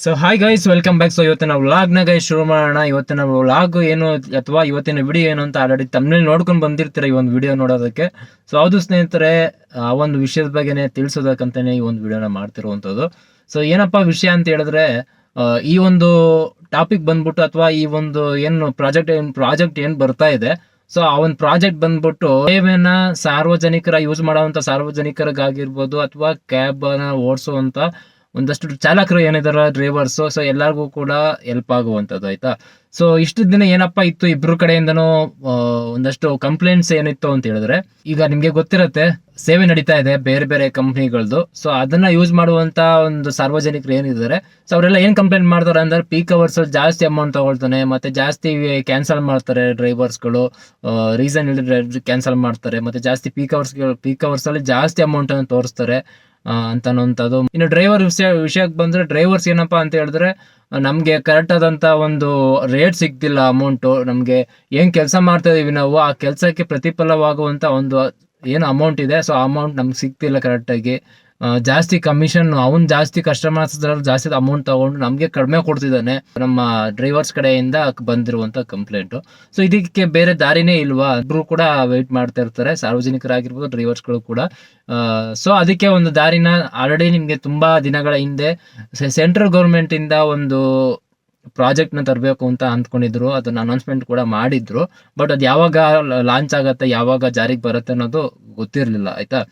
So hi guys, welcome back. So ಇವತ್ತಿನ ವ್ಲಾಗ್ನ guys ಶುರು ಮಾಡೋಣ. ಇವತ್ತಿನ ವ್ಲಾಗ್ ಏನು ಅಥವಾ ಇವತ್ತಿನ ವಿಡಿಯೋ ಏನು ಅಂತ ಆಲ್ರೆಡಿ ತಮ್ಮನೇಲಿ ನೋಡ್ಕೊಂಡು ಬಂದಿರ್ತೀರ ಈ ಒಂದು ವಿಡಿಯೋ ನೋಡೋದಕ್ಕೆ. ಸೊ ಹೌದು ಸ್ನೇಹಿತರೆ, ಆ ಒಂದು ವಿಷಯದ ಬಗ್ಗೆನೇ ತಿಳಿಸೋದಕ್ಕಂತಾನೆ ಈ ಒಂದು ವಿಡಿಯೋನ ಮಾಡ್ತಿರುವಂಥದ್ದು. ಸೊ ಏನಪ್ಪ ವಿಷಯ ಅಂತ ಹೇಳಿದ್ರೆ, ಈ ಒಂದು ಟಾಪಿಕ್ ಬಂದ್ಬಿಟ್ಟು ಅಥವಾ ಈ ಒಂದು ಏನು ಪ್ರಾಜೆಕ್ಟ್ ಏನು ಬರ್ತಾ ಇದೆ, ಸೊ ಆ ಒಂದು ಪ್ರಾಜೆಕ್ಟ್ ಬಂದ್ಬಿಟ್ಟು ಸೇವೆನ ಸಾರ್ವಜನಿಕರ ಯೂಸ್ ಮಾಡುವಂತ ಸಾರ್ವಜನಿಕರಿಗಾಗಿರ್ಬೋದು ಅಥವಾ ಕ್ಯಾಬ್ ಓಡಿಸುವಂತ ಒಂದಷ್ಟು ಚಾಲಕರು ಏನಿದಾರ ಡ್ರೈವರ್ಸ್, ಸೊ ಎಲ್ಲರಿಗೂ ಕೂಡ ಹೆಲ್ಪ್ ಆಗುವಂಥದ್ದು. ಆಯ್ತಾ. ಸೊ ಇಷ್ಟು ದಿನ ಏನಪ್ಪಾ ಇತ್ತು, ಇಬ್ರು ಕಡೆಯಿಂದನೂ ಒಂದಷ್ಟು ಕಂಪ್ಲೇಂಟ್ಸ್ ಏನಿತ್ತು ಅಂತ ಹೇಳಿದ್ರೆ, ಈಗ ನಿಮ್ಗೆ ಗೊತ್ತಿರತ್ತೆ ಸೇವೆ ನಡೀತಾ ಇದೆ ಬೇರೆ ಬೇರೆ ಕಂಪ್ನಿಗಳದ್ದು. ಸೊ ಅದನ್ನ ಯೂಸ್ ಮಾಡುವಂತ ಒಂದು ಸಾರ್ವಜನಿಕರು ಏನಿದ್ದಾರೆ, ಸೊ ಅವರೆಲ್ಲ ಏನ್ ಕಂಪ್ಲೇಂಟ್ ಮಾಡ್ತಾರೆ ಅಂದ್ರೆ, ಪೀಕ್ ಅವರ್ಸ್ ಜಾಸ್ತಿ ಅಮೌಂಟ್ ತಗೊಳ್ತಾನೆ, ಮತ್ತೆ ಜಾಸ್ತಿ ಕ್ಯಾನ್ಸಲ್ ಮಾಡ್ತಾರೆ ಡ್ರೈವರ್ಸ್ಗಳು, ರೀಸನ್ ಇಲ್ಲದೆ ಕ್ಯಾನ್ಸಲ್ ಮಾಡ್ತಾರೆ, ಮತ್ತೆ ಜಾಸ್ತಿ ಪೀಕ್ ಅವರ್ಸ್ ಅಲ್ಲಿ ಜಾಸ್ತಿ ಅಮೌಂಟ್ ಅನ್ನು ತೋರಿಸ್ತಾರೆ ಅಂತನ್ನುವಂಥದ್ದು. ಇನ್ನು ಡ್ರೈವರ್ ವಿಷಯಕ್ಕೆ ಬಂದ್ರೆ, ಡ್ರೈವರ್ಸ್ ಏನಪ್ಪಾ ಅಂತ ಹೇಳಿದ್ರೆ, ನಮ್ಗೆ ಕರೆಕ್ಟ್ ಆದಂತ ಒಂದು ರೇಟ್ ಸಿಗ್ತಿಲ್ಲ, ಅಮೌಂಟ್ ನಮ್ಗೆ ಏನ್ ಕೆಲಸ ಮಾಡ್ತಾ ಇದೀವಿ ನಾವು ಆ ಕೆಲಸಕ್ಕೆ ಪ್ರತಿಫಲವಾಗುವಂತ ಒಂದು ಏನು ಅಮೌಂಟ್ ಇದೆ, ಸೊ ಆ ಅಮೌಂಟ್ ನಮ್ಗೆ ಸಿಗ್ತಿಲ್ಲ ಕರೆಕ್ಟ್ ಆಗಿ. ಜಾಸ್ತಿ ಕಮಿಷನ್, ಅವ್ನು ಜಾಸ್ತಿ ಕಸ್ಟಮರ್ಸ್ ಜಾಸ್ತಿ ಅಮೌಂಟ್ ತಗೊಂಡು ನಮ್ಗೆ ಕಡಿಮೆ ಕೊಡ್ತಿದ್ದಾನೆ, ನಮ್ಮ ಡ್ರೈವರ್ಸ್ ಕಡೆಯಿಂದ ಬಂದಿರುವಂತ ಕಂಪ್ಲೇಂಟ್. ಸೊ ಇದಕ್ಕೆ ಬೇರೆ ದಾರಿನೇ ಇಲ್ವಾ? ಇಬ್ರು ಕೂಡ ವೆಯ್ಟ್ ಮಾಡ್ತಾ ಇರ್ತಾರೆ, ಸಾರ್ವಜನಿಕರಾಗಿರ್ಬೋದು ಡ್ರೈವರ್ಸ್ಗಳು ಕೂಡ. ಸೊ ಅದಕ್ಕೆ ಒಂದು ದಾರಿನ ಆಲ್ರೆಡಿ ನಿಮ್ಗೆ ತುಂಬಾ ದಿನಗಳ ಹಿಂದೆ ಸೆಂಟ್ರಲ್ ಗೌರ್ಮೆಂಟ್ ಇಂದ ಒಂದು ಪ್ರಾಜೆಕ್ಟ್ ನ ತರಬೇಕು ಅಂತ ಅಂದ್ಕೊಂಡಿದ್ರು, ಅದನ್ನ ಅನೌನ್ಸ್ಮೆಂಟ್ ಕೂಡ ಮಾಡಿದ್ರು. ಬಟ್ ಅದು ಯಾವಾಗ ಲಾಂಚ್ ಆಗತ್ತೆ, ಯಾವಾಗ ಜಾರಿಗೆ ಬರುತ್ತೆ ಅನ್ನೋದು ಗೊತ್ತಿರ್ಲಿಲ್ಲ. ಆಯ್ತಾ.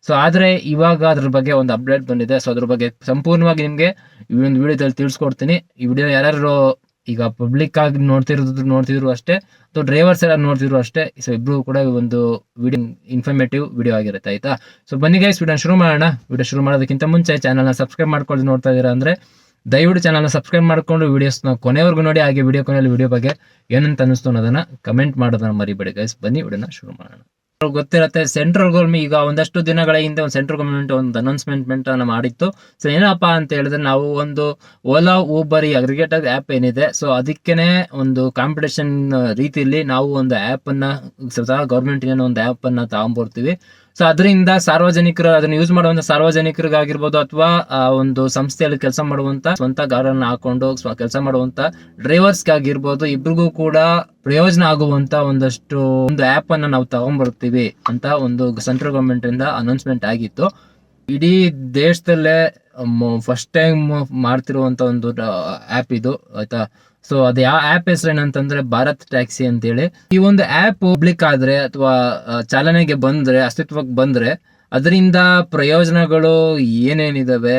ಸೊ ಆದ್ರೆ ಇವಾಗ ಅದ್ರ ಬಗ್ಗೆ ಒಂದು ಅಪ್ಡೇಟ್ ಬಂದಿದೆ. ಸೊ ಅದ್ರ ಬಗ್ಗೆ ಸಂಪೂರ್ಣವಾಗಿ ನಿಮ್ಗೆ ಈ ಒಂದು ವಿಡಿಯೋದಲ್ಲಿ ತಿಳಿಸ್ಕೊಡ್ತೀನಿ. ಈ ವಿಡಿಯೋ ಯಾರ್ಯಾರು ಈಗ ಪಬ್ಲಿಕ್ ಆಗಿ ನೋಡ್ತಿದ್ರು ಅಷ್ಟೇ, ಅಥವಾ ಡ್ರೈವರ್ಸ್ ಎಲ್ಲ ನೋಡ್ತಿದ್ರು ಅಷ್ಟೇ. ಸೊ ಇಬ್ರು ಕೂಡ ಒಂದು ವಿಡಿಯೋ ಇನ್ಫಾರ್ಮೇಟಿವ್ ವಿಡಿಯೋ ಆಗಿರುತ್ತೆ. ಆಯ್ತಾ. ಸೊ ಬನ್ನಿ ಗೈಸ್, ವಿಡಿಯೋ ಶುರು ಮಾಡೋಣ. ವಿಡಿಯೋ ಶುರು ಮಾಡೋದಕ್ಕಿಂತ ಮುಂಚೆ ಚಾನಲ್ನ ಸಬ್ಸ್ಕ್ರೈಬ್ ಮಾಡ್ಕೊಂಡು ನೋಡ್ತಾ ಇದ್ದೀರಾ ಅಂದ್ರೆ ದಯವಿಟ್ಟು ಚಾನಲ್ನ ಸಬ್ಸ್ಕ್ರೈಬ್ ಮಾಡ್ಕೊಂಡು ವಿಡಿಯೋಸ್ನ ಕೊನೆವರೆಗೂ ನೋಡಿ. ಹಾಗೆ ವಿಡಿಯೋ ಕೊನೆಯಲ್ಲಿ ವಿಡಿಯೋ ಬಗ್ಗೆ ಏನಂತ ಅನಿಸ್ತು ಅನ್ನೋದನ್ನ ಕಮೆಂಟ್ ಮಾಡೋದನ್ನ ಮರಿಬೇಡಿ ಗೈಸ್. ಬನ್ನಿ ವಿಡಿಯೋನ ಶುರು ಮಾಡೋಣ. ಗೊತ್ತಿರತ್ತೆ, ಸೆಂಟ್ರಲ್ ಗೌರ್ಮೆಂಟ್ ಈಗ ಒಂದಷ್ಟು ದಿನಗಳ ಹಿಂದೆ ಒಂದು ಸೆಂಟ್ರಲ್ ಗೌರ್ಮೆಂಟ್ ಒಂದು ಅನೌನ್ಸ್ಮೆಂಟ್ ಅನ್ನ ಮಾಡಿತ್ತು. ಸೊ ಏನಪ್ಪಾ ಅಂತ ಹೇಳಿದ್ರೆ, ನಾವು ಒಂದು ಓಲಾ ಊಬರ್ ಈ ಅಗ್ರಿಗೇಟರ್ ಆ್ಯಪ್ ಏನಿದೆ, ಸೊ ಅದಕ್ಕೇನೆ ಒಂದು ಕಾಂಪಿಟೇಷನ್ ರೀತಿಯಲ್ಲಿ ನಾವು ಒಂದು ಆ್ಯಪ್ ಅನ್ನ ಸ್ವತಃ ಗೌರ್ಮೆಂಟ್ ಒಂದು ಆ್ಯಪ್ ಅನ್ನ ತಗೊಂಡ್ಬರ್ತೀವಿ. ಸೊ ಅದರಿಂದ ಸಾರ್ವಜನಿಕರು ಅದನ್ನ ಯೂಸ್ ಮಾಡುವಂತ ಸಾರ್ವಜನಿಕರಿಗಾಗಿರ್ಬೋದು ಅಥವಾ ಒಂದು ಸಂಸ್ಥೆಯಲ್ಲಿ ಕೆಲಸ ಮಾಡುವಂತ ಸ್ವಂತ ಗಾರನ್ನ ಹಾಕೊಂಡು ಕೆಲಸ ಮಾಡುವಂತ ಡ್ರೈವರ್ಸ್ಗಾಗಿರ್ಬೋದು, ಇಬ್ರಿಗೂ ಕೂಡ ಪ್ರಯೋಜನ ಆಗುವಂತ ಒಂದಷ್ಟು ಒಂದು ಆ್ಯಪ್ ಅನ್ನ ನಾವು ತಗೊಂಡ್ಬರ್ತೀವಿ ಅಂತ ಒಂದು ಸೆಂಟ್ರಲ್ ಗವರ್ಮೆಂಟ್ ಇಂದ ಅನೌನ್ಸ್ಮೆಂಟ್ ಆಗಿತ್ತು. ಇಡೀ ದೇಶದಲ್ಲೇ ಫಸ್ಟ್ ಟೈಮ್ ಮಾಡ್ತಿರುವಂತ ಒಂದು ಆ್ಯಪ್ ಇದು. ಆಯ್ತಾ. ಸೊ ಅದು ಯಾವ ಆ್ಯಪ್ ಹೆಸರು ಏನಂತಂದ್ರೆ ಭಾರತ್ ಟ್ಯಾಕ್ಸಿ ಅಂತೇಳಿ. ಈ ಒಂದು ಆ್ಯಪ್ ಪಬ್ಲಿಕ್ ಆದ್ರೆ ಅಥವಾ ಚಾಲನೆಗೆ ಬಂದ್ರೆ, ಅಸ್ತಿತ್ವಕ್ಕೆ ಬಂದ್ರೆ, ಅದರಿಂದ ಪ್ರಯೋಜನಗಳು ಏನೇನಿದಾವೆ,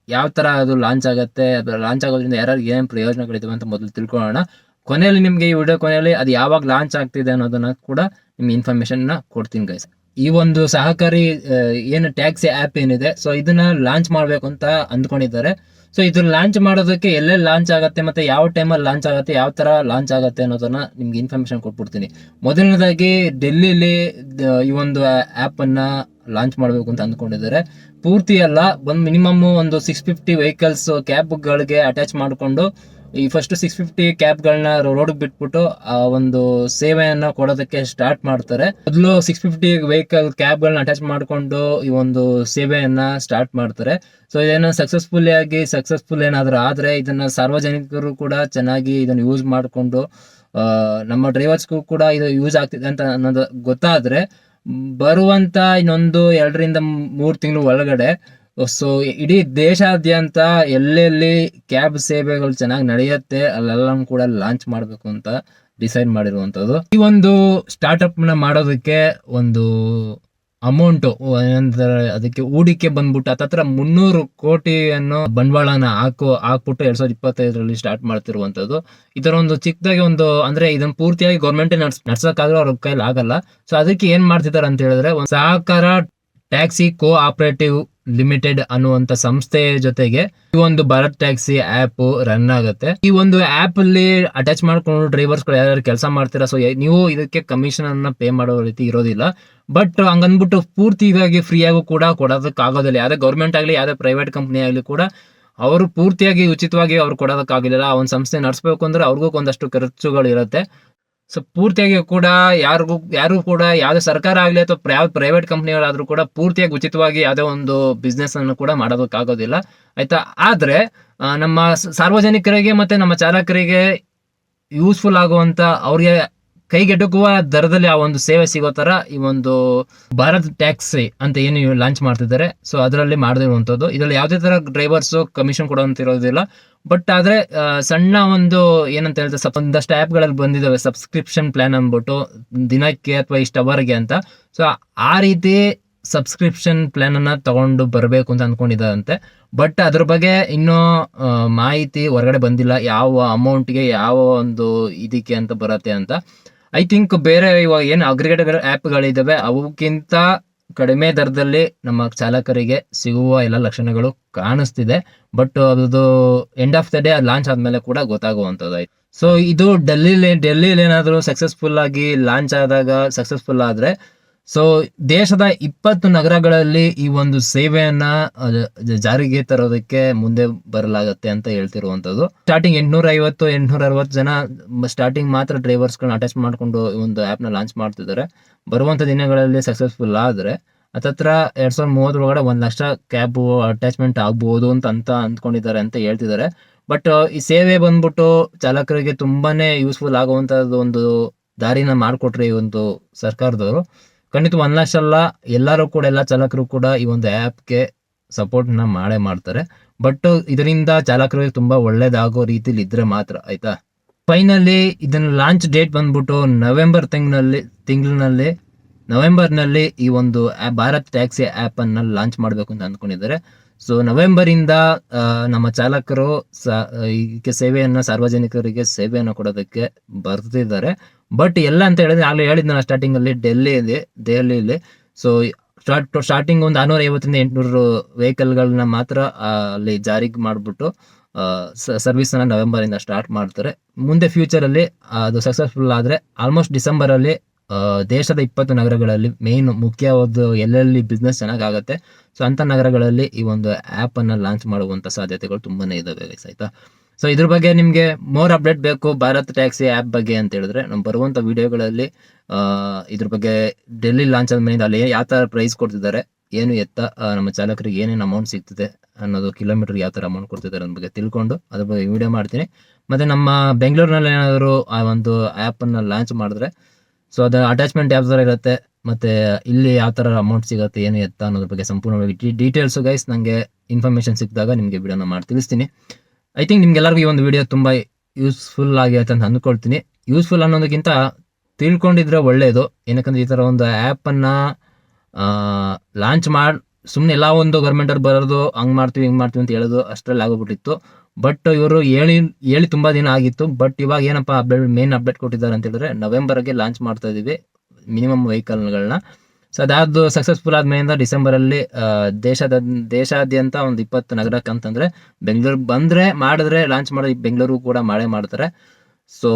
ಯಾವ ತರ ಅದು ಲಾಂಚ್ ಆಗತ್ತೆ, ಅದು ಲಾಂಚ್ ಆಗೋದ್ರಿಂದ ಯಾರ್ಯಾರು ಏನೇನು ಪ್ರಯೋಜನಗಳಿದಾವೆ ಅಂತ ಮೊದಲು ತಿಳ್ಕೊಳ್ಳೋಣ. ಕೊನೆಯಲ್ಲಿ ನಿಮ್ಗೆ ಈ ವಿಡಿಯೋ ಕೊನೆಯಲ್ಲಿ ಅದು ಯಾವಾಗ ಲಾಂಚ್ ಆಗ್ತಿದೆ ಅನ್ನೋದನ್ನ ಕೂಡ ನಿಮ್ಗೆ ಇನ್ಫಾರ್ಮೇಶನ್ ನ ಕೊಡ್ತೀನಿ ಗೈಸ್. ಈ ಒಂದು ಸಹಕಾರಿ ಏನು ಟ್ಯಾಕ್ಸಿ ಆ್ಯಪ್ ಏನಿದೆ, ಸೊ ಇದನ್ನ ಲಾಂಚ್ ಮಾಡ್ಬೇಕು ಅಂತ ಅಂದ್ಕೊಂಡಿದ್ದಾರೆ. ಸೊ ಇದು ಲಾಂಚ್ ಮಾಡೋದಕ್ಕೆ ಎಲ್ಲೆಲ್ಲಿ ಲಾಂಚ್ ಆಗುತ್ತೆ, ಮತ್ತೆ ಯಾವ ಟೈಮಲ್ಲಿ ಲಾಂಚ್ ಆಗುತ್ತೆ, ಯಾವ ತರ ಲಾಂಚ್ ಆಗುತ್ತೆ ಅನ್ನೋದನ್ನ ನಿಮ್ಗೆ ಇನ್ಫಾರ್ಮೇಶನ್ ಕೊಟ್ಬಿಡ್ತೀನಿ. ಮೊದಲನೇದಾಗಿ ಡೆಲ್ಲಿಲಿ ಈ ಒಂದು ಆ್ಯಪ್ ಅನ್ನ ಲಾಂಚ್ ಮಾಡಬೇಕು ಅಂತ ಅಂದ್ಕೊಂಡಿದ್ದಾರೆ. ಪೂರ್ತಿ ಅಲ್ಲ, ಒಂದು ಮಿನಿಮಮ್ ಒಂದು 650 ವೆಹಿಕಲ್ಸ್ ಕ್ಯಾಬ್ಗಳಿಗೆ ಅಟ್ಯಾಚ್ ಮಾಡಿಕೊಂಡು ಈ ಫಸ್ಟ್ 650 ಕ್ಯಾಬ್ಗಳನ್ನ ರೋಡ್ ಬಿಟ್ಬಿಟ್ಟು ಆ ಒಂದು ಸೇವೆಯನ್ನ ಕೊಡೋದಕ್ಕೆ ಸ್ಟಾರ್ಟ್ ಮಾಡ್ತಾರೆ. ಮೊದಲು 650 ವೆಹಿಕಲ್ ಕ್ಯಾಬ್ಗಳನ್ನ ಅಟ್ಯಾಚ್ ಮಾಡಿಕೊಂಡು ಈ ಒಂದು ಸೇವೆಯನ್ನ ಸ್ಟಾರ್ಟ್ ಮಾಡ್ತಾರೆ. ಸೊ ಇದೇನೋ ಸಕ್ಸಸ್ಫುಲ್ ಏನಾದ್ರು ಆದ್ರೆ ಇದನ್ನ ಸಾರ್ವಜನಿಕರು ಕೂಡ ಚೆನ್ನಾಗಿ ಇದನ್ನ ಯೂಸ್ ಮಾಡಿಕೊಂಡು ನಮ್ಮ ಡ್ರೈವರ್ಸ್ಗೂ ಕೂಡ ಇದು ಯೂಸ್ ಆಗ್ತಿದೆ ಅಂತ ಅನ್ನೋದು ಗೊತ್ತಾದ್ರೆ, ಬರುವಂತ ಇನ್ನೊಂದು 2-3 ತಿಂಗಳು ಒಳಗಡೆ ಸೊ ಇಡೀ ದೇಶಾದ್ಯಂತ ಎಲ್ಲೆಲ್ಲಿ ಕ್ಯಾಬ್ ಸೇವೆಗಳು ಚೆನ್ನಾಗಿ ನಡೆಯುತ್ತೆ ಅಲ್ಲೆಲ್ಲ ಕೂಡ ಲಾಂಚ್ ಮಾಡಬೇಕು ಅಂತ ಡಿಸೈಡ್ ಮಾಡಿರುವಂತದ್ದು. ಈ ಒಂದು ಸ್ಟಾರ್ಟ್ಅಪ್ ನ ಮಾಡೋದಕ್ಕೆ ಒಂದು ಅಮೌಂಟ್ ಏನಂತಾರೆ, ಅದಕ್ಕೆ ಹೂಡಿಕೆ ಬಂದ್ಬಿಟ್ಟು ಹತ್ತತ್ರ 300 ಕೋಟಿಯನ್ನು ಬಂಡವಾಳನ ಹಾಕ್ಬಿಟ್ಟು 2025ರಲ್ಲಿ ಸ್ಟಾರ್ಟ್ ಮಾಡ್ತಿರುವಂತದ್ದು. ಇದರ ಒಂದು ಚಿಕ್ಕದಾಗಿ ಒಂದು ಅಂದ್ರೆ ಇದನ್ನ ಪೂರ್ತಿಯಾಗಿ ಗೌರ್ಮೆಂಟ್ ನಡ್ಸಕ್ಕಾದ್ರೂ ಅವ್ರ ಕೈಲಿ ಆಗಲ್ಲ. ಸೊ ಅದಕ್ಕೆ ಏನ್ ಮಾಡ್ತಿದ್ದಾರೆ ಅಂತ ಹೇಳಿದ್ರೆ, ಒಂದು ಸಹಕಾರ ಟ್ಯಾಕ್ಸಿ ಕೋ ಆಪರೇಟಿವ್ ಲಿಮಿಟೆಡ್ ಅನ್ನುವಂತ ಸಂಸ್ಥೆಯ ಜೊತೆಗೆ ಈ ಒಂದು ಭಾರತ್ ಟ್ಯಾಕ್ಸಿ ಆ್ಯಪ್ ರನ್ ಆಗುತ್ತೆ. ಈ ಒಂದು ಆ್ಯಪ್ ಅಲ್ಲಿ ಅಟ್ಯಾಚ್ ಮಾಡ್ಕೊಂಡು ಡ್ರೈವರ್ಸ್ ಗಳು ಯಾರು ಕೆಲಸ ಮಾಡ್ತೀರಾ, ಸೊ ನೀವು ಇದಕ್ಕೆ ಕಮಿಷನ್ ಅನ್ನ ಪೇ ಮಾಡೋ ರೀತಿ ಇರೋದಿಲ್ಲ. ಬಟ್ ಹಂಗಂದ್ಬಿಟ್ಟು ಪೂರ್ತಿಯಾಗಿ ಫ್ರೀ ಆಗು ಕೂಡ ಕೊಡೋದಕ್ಕಾಗೋದಿಲ್ಲ. ಯಾವ್ದೇ ಗೌರ್ಮೆಂಟ್ ಆಗ್ಲಿ ಯಾವ್ದೇ ಪ್ರೈವೇಟ್ ಕಂಪ್ನಿ ಆಗ್ಲಿ ಕೂಡ ಅವರು ಪೂರ್ತಿಯಾಗಿ ಉಚಿತವಾಗಿ ಅವ್ರು ಕೊಡೋದಕ್ಕಾಗಲಿಲ್ಲ. ಆ ಒಂದು ಸಂಸ್ಥೆ ನಡೆಸಬೇಕು ಅಂದ್ರೆ ಅವ್ರಿಗೂ ಒಂದಷ್ಟು ಖರ್ಚುಗಳು ಇರುತ್ತೆ. ಸೊ ಪೂರ್ತಿಯಾಗಿ ಕೂಡ ಯಾರು ಕೂಡ ಯಾವುದೇ ಸರ್ಕಾರ ಆಗಲಿ ಅಥವಾ ಯಾವ ಪ್ರೈವೇಟ್ ಕಂಪ್ನಿಗಳಾದ್ರೂ ಕೂಡ ಪೂರ್ತಿಯಾಗಿ ಉಚಿತವಾಗಿ ಯಾವುದೇ ಒಂದು ಬಿಸ್ನೆಸ್ ಅನ್ನು ಕೂಡ ಮಾಡೋದಕ್ಕಾಗೋದಿಲ್ಲ ಆಯ್ತಾ. ಆದ್ರೆ ನಮ್ಮ ಸಾರ್ವಜನಿಕರಿಗೆ ಮತ್ತೆ ನಮ್ಮ ಚಾಲಕರಿಗೆ ಯೂಸ್ಫುಲ್ ಆಗುವಂತ ಅವ್ರಿಗೆ ಕೈಗೆಟುಕುವ ದರದಲ್ಲಿ ಆ ಒಂದು ಸೇವೆ ಸಿಗೋ ತರ ಈ ಒಂದು ಭಾರತ್ ಟ್ಯಾಕ್ಸಿ ಅಂತ ಏನು ಲಾಂಚ್ ಮಾಡ್ತಿದ್ದಾರೆ. ಸೊ ಅದರಲ್ಲಿ ಮಾಡದಿರುವಂತದ್ದು, ಇದರಲ್ಲಿ ಯಾವುದೇ ತರ ಡ್ರೈವರ್ಸ್ ಕಮಿಷನ್ ಕೊಡುವಂತಿರೋದಿಲ್ಲ. ಬಟ್ ಆದ್ರೆ ಸಣ್ಣ ಒಂದು ಏನಂತ ಹೇಳ್ತಾರೆ, ಒಂದಷ್ಟು ಆ್ಯಪ್ಗಳಲ್ಲಿ ಬಂದಿದ್ದಾವೆ ಸಬ್ಸ್ಕ್ರಿಪ್ಷನ್ ಪ್ಲಾನ್ ಅಂದ್ಬಿಟ್ಟು ದಿನಕ್ಕೆ ಅಥವಾ ಇಷ್ಟು ಅವರ್ಗೆ ಅಂತ. ಸೊ ಆ ರೀತಿ ಸಬ್ಸ್ಕ್ರಿಪ್ಷನ್ ಪ್ಲಾನ್ ಅನ್ನ ತಗೊಂಡು ಬರಬೇಕು ಅಂತ ಅನ್ಕೊಂಡಿದ್ದಾರಂತೆ. ಬಟ್ ಅದ್ರ ಬಗ್ಗೆ ಇನ್ನೂ ಮಾಹಿತಿ ಹೊರಗಡೆ ಬಂದಿಲ್ಲ, ಯಾವ ಅಮೌಂಟ್ಗೆ ಯಾವ ಒಂದು ಇದಕ್ಕೆ ಅಂತ ಬರತ್ತೆ ಅಂತ. ಐ ಥಿಂಕ್ ಬೇರೆ ಇವಾಗ ಏನು ಅಗ್ರಿಗೇಟರ್ ಆ್ಯಪ್ಗಳಿದ್ದಾವೆ ಅವಕ್ಕಿಂತ ಕಡಿಮೆ ದರದಲ್ಲಿ ನಮ್ಮ ಚಾಲಕರಿಗೆ ಸಿಗುವ ಎಲ್ಲ ಲಕ್ಷಣಗಳು ಕಾಣಿಸ್ತಿದೆ. ಬಟ್ ಅದು end of the day launch ಆದ್ಮೇಲೆ ಕೂಡ ಗೊತ್ತಾಗುವಂಥದ್ದು. ಸೊ ಇದು ಡೆಲ್ಲಿಲಿ ಏನಾದರೂ ಸಕ್ಸಸ್ಫುಲ್ ಆಗಿ ಲಾಂಚ್ ಆದಾಗ ಸಕ್ಸಸ್ಫುಲ್ ಆದ್ರೆ ಸೊ ದೇಶದ 20 ನಗರಗಳಲ್ಲಿ ಈ ಒಂದು ಸೇವೆಯನ್ನ ಜಾರಿಗೆ ತರೋದಕ್ಕೆ ಮುಂದೆ ಬರಲಾಗತ್ತೆ ಅಂತ ಹೇಳ್ತಿರುವಂತದ್ದು. ಸ್ಟಾರ್ಟಿಂಗ್ 850-860 ಜನ ಸ್ಟಾರ್ಟಿಂಗ್ ಮಾತ್ರ ಡ್ರೈವರ್ಸ್ಗಳನ್ನ ಅಟ್ಯಾಚ್ ಮಾಡ್ಕೊಂಡು ಈ ಒಂದು ಆ್ಯಪ್ ನ ಲಾಂಚ್ ಮಾಡ್ತಿದ್ದಾರೆ. ಬರುವಂತ ದಿನಗಳಲ್ಲಿ ಸಕ್ಸಸ್ಫುಲ್ ಆದ್ರೆ ಹತ್ತತ್ರ 2030 ಒಳಗಡೆ 1 ಲಕ್ಷ ಕ್ಯಾಬ್ ಅಟ್ಯಾಚ್ಮೆಂಟ್ ಆಗ್ಬಹುದು ಅಂತ ಅಂದ್ಕೊಂಡಿದ್ದಾರೆ ಅಂತ ಹೇಳ್ತಿದ್ದಾರೆ. ಬಟ್ ಈ ಸೇವೆ ಬಂದ್ಬಿಟ್ಟು ಚಾಲಕರಿಗೆ ತುಂಬಾನೇ ಯೂಸ್ಫುಲ್ ಆಗುವಂತದ್ದು ಒಂದು ದಾರಿನ ಮಾಡಿಕೊಟ್ರೆ ಈ ಒಂದು ಸರ್ಕಾರದವರು ಖಂಡಿತ 1 ಲಕ್ಷ ಅಲ್ಲ, ಎಲ್ಲರೂ ಕೂಡ ಎಲ್ಲ ಚಾಲಕರು ಕೂಡ ಈ ಒಂದು ಆ್ಯಪ್ಗೆ ಸಪೋರ್ಟ್ನ ಮಾಡ್ತಾರೆ. ಬಟ್ ಇದರಿಂದ ಚಾಲಕರಿಗೆ ತುಂಬಾ ಒಳ್ಳೇದಾಗೋ ರೀತಿಲಿ ಇದ್ರೆ ಮಾತ್ರ ಆಯ್ತಾ. ಫೈನಲಿ ಇದನ್ನ ಲಾಂಚ್ ಡೇಟ್ ಬಂದ್ಬಿಟ್ಟು ನವೆಂಬರ್ನಲ್ಲಿ ಈ ಒಂದು ಭಾರತ್ ಟ್ಯಾಕ್ಸಿ ಆ್ಯಪ್ ಅನ್ನ ಲಾಂಚ್ ಮಾಡಬೇಕು ಅಂತ ಅಂದ್ಕೊಂಡಿದ್ದಾರೆ. ಸೊ ನವೆಂಬರ್ ಇಂದ ನಮ್ಮ ಚಾಲಕರು ಇದಕ್ಕೆ ಸೇವೆಯನ್ನ ಸಾರ್ವಜನಿಕರಿಗೆ ಸೇವೆಯನ್ನು ಕೊಡೋದಕ್ಕೆ ಬರ್ತಿದ್ದಾರೆ. ಬಟ್ ಎಲ್ಲ ಅಂತ ಹೇಳಿದ್ರೆ ಆಗಲೇ ಹೇಳಿದ್ನ ಸ್ಟಾರ್ಟಿಂಗ್ ಅಲ್ಲಿ ದೆಹಲಿಯಲ್ಲಿ ಸೊ ಸ್ಟಾರ್ಟಿಂಗ್ ಒಂದು 650-800 ವೆಹಿಕಲ್ಗಳನ್ನ ಮಾತ್ರ ಅಲ್ಲಿ ಜಾರಿಗೆ ಮಾಡಿಬಿಟ್ಟು ಸರ್ವಿಸ್ ಅನ್ನ ನವೆಂಬರ್ ಇಂದ ಸ್ಟಾರ್ಟ್ ಮಾಡ್ತಾರೆ. ಮುಂದೆ ಫ್ಯೂಚರ್ ಅಲ್ಲಿ ಅದು ಸಕ್ಸಸ್ಫುಲ್ ಆದ್ರೆ ಆಲ್ಮೋಸ್ಟ್ ಡಿಸೆಂಬರ್ ಅಲ್ಲಿ ದೇಶದ 20 ನಗರಗಳಲ್ಲಿ ಮುಖ್ಯವಾದ ಎಲ್ಲೆಲ್ಲಿ ಬಿಸ್ನೆಸ್ ಚೆನ್ನಾಗಾಗತ್ತೆ ಸೊ ಅಂತ ನಗರಗಳಲ್ಲಿ ಈ ಒಂದು ಆ್ಯಪ್ ಅನ್ನ ಲಾಂಚ್ ಮಾಡುವಂತ ಸಾಧ್ಯತೆಗಳು ತುಂಬಾನೇ ಇದಾವೆ ಆಯ್ತಾ. ಸೊ ಇದ್ರ ಬಗ್ಗೆ ನಿಮ್ಗೆ ಮೋರ್ ಅಪ್ಡೇಟ್ ಬೇಕು ಭಾರತ್ ಟ್ಯಾಕ್ಸಿ ಆ್ಯಪ್ ಬಗ್ಗೆ ಅಂತ ಹೇಳಿದ್ರೆ ನಾವು ಬರುವಂತ ವಿಡಿಯೋಗಳಲ್ಲಿ ಇದ್ರ ಬಗ್ಗೆ ಡೆಲ್ಲಿ ಲಾಂಚ್ ಆದ್ಮೇಲೆ ಅಲ್ಲಿ ಯಾವ ತರ ಪ್ರೈಸ್ ಕೊಡ್ತಿದ್ದಾರೆ, ಏನು ಎತ್ತ ನಮ್ಮ ಚಾಲಕರಿಗೆ ಏನೇನು ಅಮೌಂಟ್ ಸಿಗ್ತಿದೆ ಅನ್ನೋದು, ಕಿಲೋಮೀಟರ್ ಯಾವ ತರ ಅಮೌಂಟ್ ಕೊಡ್ತಿದ್ದಾರೆ ಅನ್ನೋ ಬಗ್ಗೆ ತಿಳ್ಕೊಂಡು ಅದ್ರ ಬಗ್ಗೆ ವಿಡಿಯೋ ಮಾಡ್ತೀನಿ. ಮತ್ತೆ ನಮ್ಮ ಬೆಂಗಳೂರಿನಲ್ಲಿ ಏನಾದರೂ ಆ ಒಂದು ಆ್ಯಪ್ ಅನ್ನ ಲಾಂಚ್ ಮಾಡಿದ್ರೆ ಸೊ ಅದರ ಅಟ್ಯಾಚ್ಮೆಂಟ್ ಯಾವ ಥರ ಇರುತ್ತೆ ಮತ್ತೆ ಇಲ್ಲಿ ಯಾವ ಥರ ಅಮೌಂಟ್ ಸಿಗುತ್ತೆ ಏನು ಎತ್ತ ಅನ್ನೋದ್ರ ಬಗ್ಗೆ ಸಂಪೂರ್ಣವಾಗಿ ಡೀಟೇಲ್ಸು ಗೈಸ್ ನನಗೆ ಇನ್ಫಾರ್ಮೇಷನ್ ಸಿಕ್ಕಿದಾಗ ನಿಮಗೆ ವಿಡಿಯೋನ ಮಾಡಿ ತಿಳಿಸ್ತೀನಿ. ಐ ಥಿಂಕ್ ನಿಮ್ಗೆಲ್ಲರಿಗೂ ಈ ಒಂದು ವಿಡಿಯೋ ತುಂಬ ಯೂಸ್ಫುಲ್ ಆಗಿರುತ್ತೆ ಅಂತ ಅಂದ್ಕೊಳ್ತೀನಿ. ಯೂಸ್ಫುಲ್ ಅನ್ನೋದಕ್ಕಿಂತ ತಿಳ್ಕೊಂಡಿದ್ರೆ ಒಳ್ಳೆಯದು. ಏನಕ್ಕಂದ್ರೆ ಈ ಥರ ಒಂದು ಆ್ಯಪನ್ನು ಲಾಂಚ್ ಮಾಡಿ ಸುಮ್ಮನೆ ಎಲ್ಲ ಒಂದು ಗೌರ್ಮೆಂಟವ್ರು ಬರೋದು ಹಂಗೆ ಮಾಡ್ತೀವಿ ಹಿಂಗೆ ಮಾಡ್ತೀವಿ ಅಂತ ಹೇಳೋದು ಅಷ್ಟರಲ್ಲಿ ಆಗೋಗ್ಬಿಟ್ಟಿತ್ತು. ಬಟ್ ಇವರು ಹೇಳಿ ತುಂಬಾ ದಿನ ಆಗಿತ್ತು. ಬಟ್ ಇವಾಗ ಏನಪ್ಪ ಮೇನ್ ಅಪ್ಡೇಟ್ ಕೊಟ್ಟಿದ್ದಾರೆ ಅಂತ ಹೇಳಿದ್ರೆ ನವೆಂಬರ್ಗೆ ಲಾಂಚ್ ಮಾಡ್ತಾ ಇದೀವಿ ಮಿನಿಮಮ್ ವೆಹಿಕಲ್ಗಳನ್ನ. ಸೊ ಅದಾದ್ದು ಸಕ್ಸಸ್ಫುಲ್ ಆದ್ಮೇಲಿಂದ ಡಿಸೆಂಬರ್ ಅಲ್ಲಿ ದೇಶಾದ್ಯಂತ ಒಂದು 20 ನಗರಕ್ಕೆ ಅಂತಂದ್ರೆ ಬೆಂಗಳೂರು ಬಂದ್ರೆ ಮಾಡಿದ್ರೆ ಲಾಂಚ್ ಮಾಡಿ ಬೆಂಗಳೂರು ಕೂಡ ಮಾಡ್ತಾರೆ. ಸೊ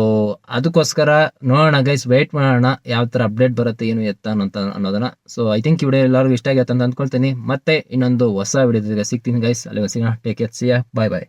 ಅದಕ್ಕೋಸ್ಕರ ನೋಡೋಣ ಗೈಸ್, ವೆಯ್ಟ್ ಮಾಡೋಣ ಯಾವ ತರ ಅಪ್ಡೇಟ್ ಬರುತ್ತೆ ಏನು ಎತ್ತ ಅನ್ನೋದನ್ನ. ಸೊ ಐ ಥಿಂಕ್ ಈ ವಿಡಿಯೋ ಎಲ್ಲರಿಗೂ ಇಷ್ಟ ಆಗುತ್ತೆ ಅಂತ ಅಂದ್ಕೊಳ್ತೀನಿ. ಮತ್ತೆ ಇನ್ನೊಂದು ಹೊಸ ವಿಡಿಯೋ ಸಿಗ್ತೀನಿ ಗೈಸ್, ಅಲ್ಲಿ ಸಿಗೋಣ. ಟೇಕ್ ಕೇರ್, ಸಿ ಯಾ, ಬಾಯ್ ಬಾಯ್.